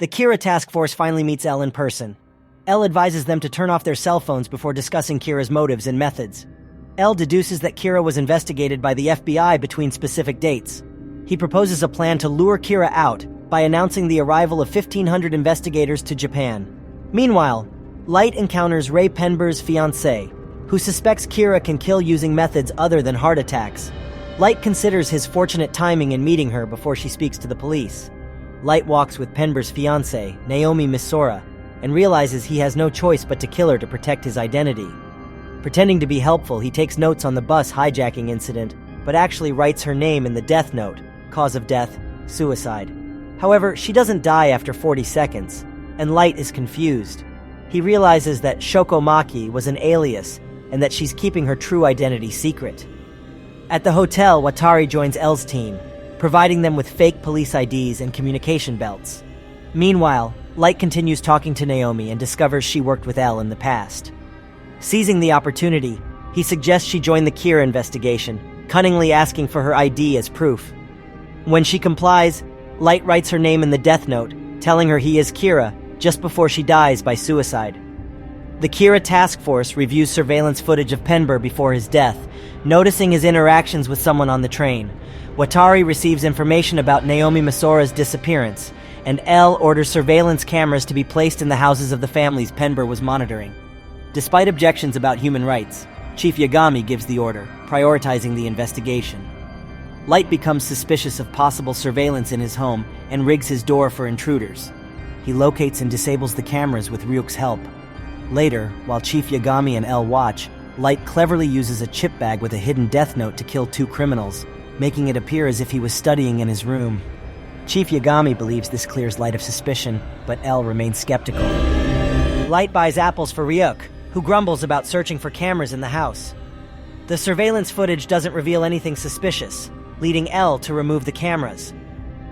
The Kira task force finally meets Elle in person. Elle advises them to turn off their cell phones before discussing Kira's motives and methods. Elle deduces that Kira was investigated by the FBI between specific dates. He proposes a plan to lure Kira out by announcing the arrival of 1,500 investigators to Japan. Meanwhile, Light encounters Ray Penber's fiancée, who suspects Kira can kill using methods other than heart attacks. Light considers his fortunate timing in meeting her before she speaks to the police. Light walks with Penber's fiancée, Naomi Misora, and realizes he has no choice but to kill her to protect his identity. Pretending to be helpful, he takes notes on the bus hijacking incident, but actually writes her name in the death note. Cause of death, suicide. However, she doesn't die after 40 seconds, and Light is confused. He realizes that Shokomaki was an alias, and that she's keeping her true identity secret. At the hotel, Watari joins Elle's team, providing them with fake police IDs and communication belts. Meanwhile, Light continues talking to Naomi and discovers she worked with Elle in the past. Seizing the opportunity, he suggests she join the Kira investigation, cunningly asking for her ID as proof. When she complies, Light writes her name in the death note, telling her he is Kira, just before she dies by suicide. The Kira task force reviews surveillance footage of Penber before his death, noticing his interactions with someone on the train. Watari receives information about Naomi Misora's disappearance, and Elle orders surveillance cameras to be placed in the houses of the families Penber was monitoring. Despite objections about human rights, Chief Yagami gives the order, prioritizing the investigation. Light becomes suspicious of possible surveillance in his home and rigs his door for intruders. He locates and disables the cameras with Ryuk's help. Later, while Chief Yagami and Elle watch, Light cleverly uses a chip bag with a hidden death note to kill 2 criminals, making it appear as if he was studying in his room. Chief Yagami believes this clears Light of suspicion, but Elle remains skeptical. Light buys apples for Ryuk, who grumbles about searching for cameras in the house. The surveillance footage doesn't reveal anything suspicious, leading Elle to remove the cameras.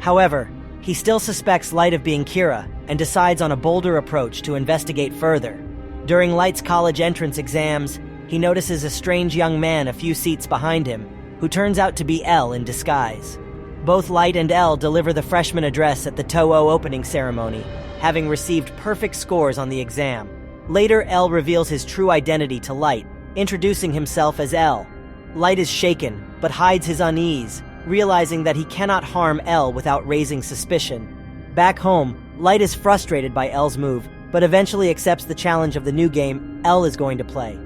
However, he still suspects Light of being Kira and decides on a bolder approach to investigate further. During Light's college entrance exams, he notices a strange young man a few seats behind him, who turns out to be Elle in disguise. Both Light and Elle deliver the freshman address at the Toho opening ceremony, having received perfect scores on the exam. Later, Elle reveals his true identity to Light, introducing himself as Elle. Light is shaken, but hides his unease, realizing that he cannot harm Elle without raising suspicion. Back home, Light is frustrated by Elle's move, but eventually accepts the challenge of the new game Elle is going to play.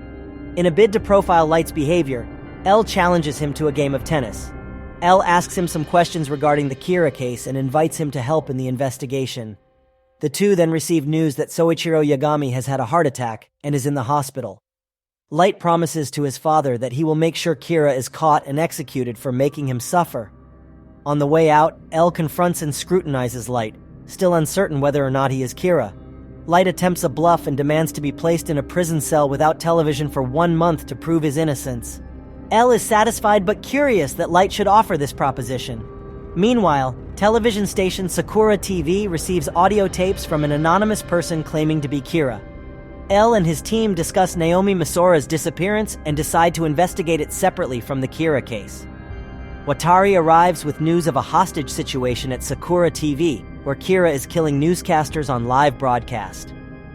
In a bid to profile Light's behavior, Elle challenges him to a game of tennis. Elle asks him some questions regarding the Kira case and invites him to help in the investigation. The two then receive news that Soichiro Yagami has had a heart attack and is in the hospital. Light promises to his father that he will make sure Kira is caught and executed for making him suffer. On the way out, Elle confronts and scrutinizes Light, still uncertain whether or not he is Kira. Light attempts a bluff and demands to be placed in a prison cell without television for 1 month to prove his innocence. Elle is satisfied but curious that Light should offer this proposition. Meanwhile, television station Sakura TV receives audio tapes from an anonymous person claiming to be Kira. Elle and his team discuss Naomi Misora's disappearance and decide to investigate it separately from the Kira case. Watari arrives with news of a hostage situation at Sakura TV, where Kira is killing newscasters on live broadcast.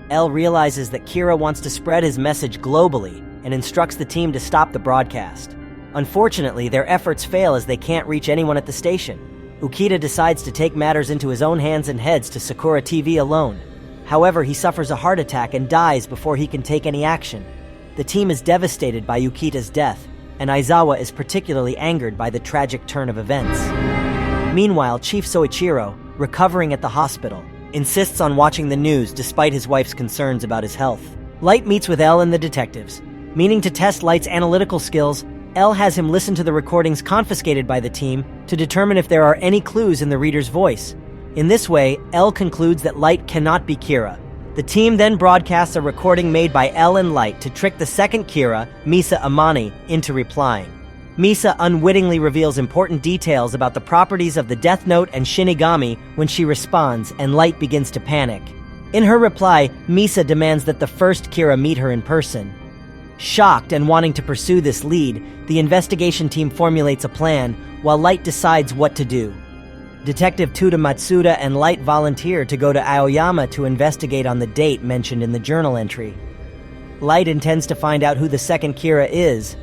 Elle realizes that Kira wants to spread his message globally and instructs the team to stop the broadcast. Unfortunately, their efforts fail as they can't reach anyone at the station. Ukita decides to take matters into his own hands and heads to Sakura TV alone. However, he suffers a heart attack and dies before he can take any action. The team is devastated by Ukita's death, and Aizawa is particularly angered by the tragic turn of events. Meanwhile, Chief Soichiro, recovering at the hospital, insists on watching the news despite his wife's concerns about his health. Light meets with Elle and the detectives. Meaning to test Light's analytical skills, Elle has him listen to the recordings confiscated by the team to determine if there are any clues in the reader's voice. In this way, Elle concludes that Light cannot be Kira. The team then broadcasts a recording made by Elle and Light to trick the second Kira, Misa Amane, into replying. Misa unwittingly reveals important details about the properties of the Death Note and Shinigami when she responds, and Light begins to panic. In her reply, Misa demands that the first Kira meet her in person. Shocked and wanting to pursue this lead, the investigation team formulates a plan, while Light decides what to do. Detective Tuta Matsuda and Light volunteer to go to Aoyama to investigate on the date mentioned in the journal entry. Light intends to find out who the second Kira is,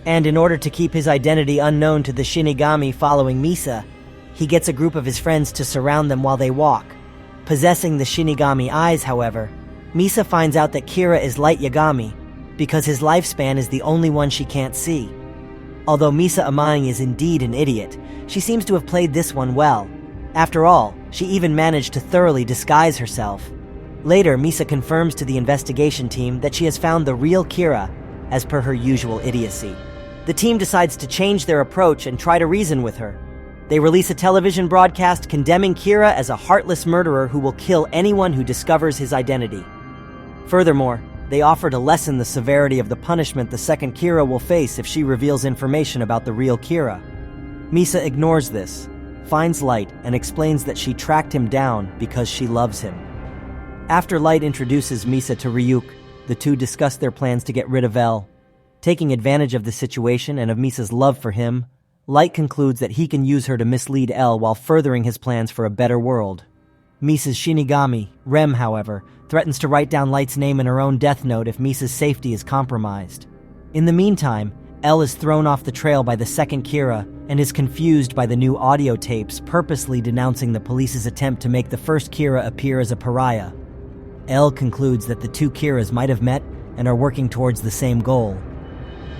and in order to keep his identity unknown to the Shinigami following Misa, he gets a group of his friends to surround them while they walk. Possessing the Shinigami eyes, however, Misa finds out that Kira is Light Yagami because his lifespan is the only one she can't see. Although Misa Amane is indeed an idiot, she seems to have played this one well. After all, she even managed to thoroughly disguise herself. Later, Misa confirms to the investigation team that she has found the real Kira, as per her usual idiocy. The team decides to change their approach and try to reason with her. They release a television broadcast condemning Kira as a heartless murderer who will kill anyone who discovers his identity. Furthermore, they offer to lessen the severity of the punishment the second Kira will face if she reveals information about the real Kira. Misa ignores this, finds Light, and explains that she tracked him down because she loves him. After Light introduces Misa to Ryuk, the two discuss their plans to get rid of L. Taking advantage of the situation and of Misa's love for him, Light concludes that he can use her to mislead L while furthering his plans for a better world. Misa's Shinigami, Rem, however, threatens to write down Light's name in her own death note if Misa's safety is compromised. In the meantime, L is thrown off the trail by the second Kira and is confused by the new audio tapes purposely denouncing the police's attempt to make the first Kira appear as a pariah. L concludes that the two Kiras might have met and are working towards the same goal.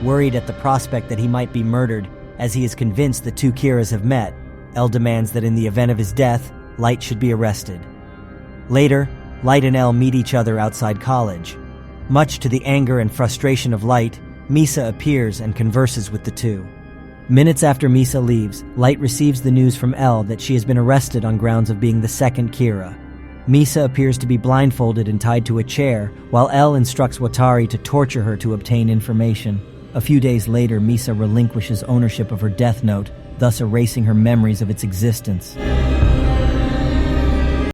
Worried at the prospect that he might be murdered, as he is convinced the two Kiras have met, L demands that in the event of his death, Light should be arrested. Later, Light and L meet each other outside college. Much to the anger and frustration of Light, Misa appears and converses with the two. Minutes after Misa leaves, Light receives the news from L that she has been arrested on grounds of being the second Kira. Misa appears to be blindfolded and tied to a chair, while L instructs Watari to torture her to obtain information. A few days later, Misa relinquishes ownership of her death note, thus erasing her memories of its existence.